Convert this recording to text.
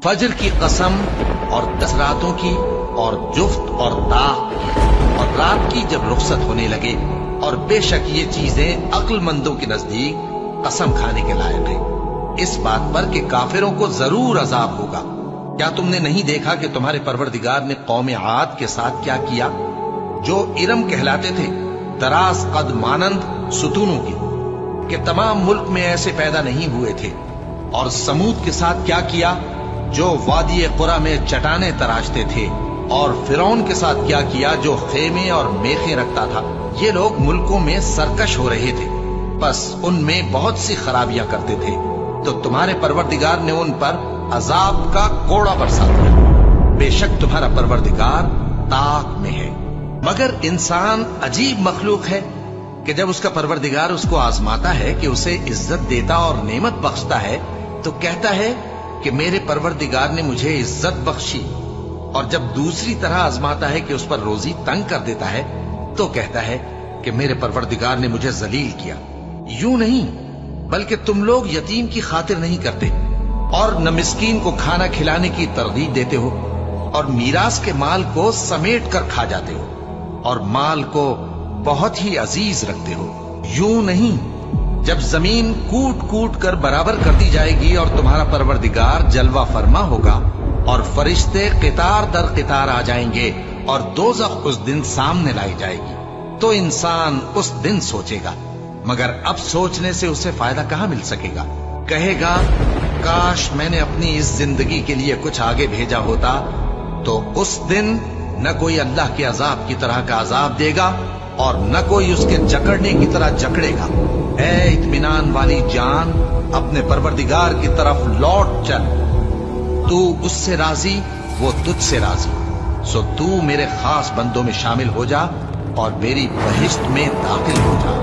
फज्र की कसम और 10 रातों की और जुफ्त और ताक की और रात की जब रुखसत होने लगे, और बेशक ये चीजें अक्लमंदों के नजदीक कसम खाने के लायक है इस बात पर कि काफिरों को जरूर अजाब होगा। क्या तुमने नहीं देखा कि तुम्हारे परवरदिगार ने कौम आद के साथ क्या किया, जो इरम कहलाते थे, दराज कद मानंद सुतूनों की, कि तमाम मुल्क में ऐसे पैदा नहीं हुए थे। और समूद के साथ क्या किया, जो वादी कुरा में चटाने तराशते थे। और फिरौन के साथ क्या किया, जो खेमे और मेखे रखता था। ये लोग मुल्कों में सरकश हो रहे थे, बस उनमें बहुत सी खराबियां करते थे, तो तुम्हारे परवरदिगार ने उन पर अजाब का कोड़ा बरसा दिया। बेशक तुम्हारा परवरदिगार ताक में है। मगर इंसान अजीब मखलूक है कि जब उसका परवरदिगार उसको आजमाता है, कि उसे इज्जत देता और नेमत बख्शता है, तो कहता है कि मेरे परवरदिगार ने मुझे इज्जत बख्शी। और जब दूसरी तरह आजमाता है कि उस पर रोजी तंग कर देता है, तो कहता है कि मेरे परवरदिगार ने मुझे जलील किया। यूं नहीं, बल्कि तुम लोग यतीम की खातिर नहीं करते और न मिस्कीन को खाना खिलाने की तरगीब देते हो, और मीरास के माल को समेट कर खा जाते हो, और माल को बहुत ही अजीज रखते हो। यूं नहीं, जब जमीन कूट कूट कर बराबर कर दी जाएगी और तुम्हारा परवरदिगार जलवा फरमा होगा और फरिश्ते कितार दर कितार आ जाएंगे और दोज़ख उस दिन सामने लाई जाएगी, तो इंसान उस दिन सोचेगा, मगर अब सोचने से उसे फायदा कहां मिल सकेगा। कहेगा, काश मैंने अपनी इस जिंदगी के लिए कुछ आगे भेजा होता, तो उस दिन न कोई अल्लाह के अजाब की तरह का अजाब देगा और न कोई उसके जकड़ने की तरह जकड़ेगा। ऐ इत्मीनान वाली जान, अपने परवरदिगार की तरफ लौट चल। तू उससे राजी, वो तुझसे राजी। सो तू मेरे खास बंदों में शामिल हो जा और मेरी बहिश्त में दाखिल हो जा।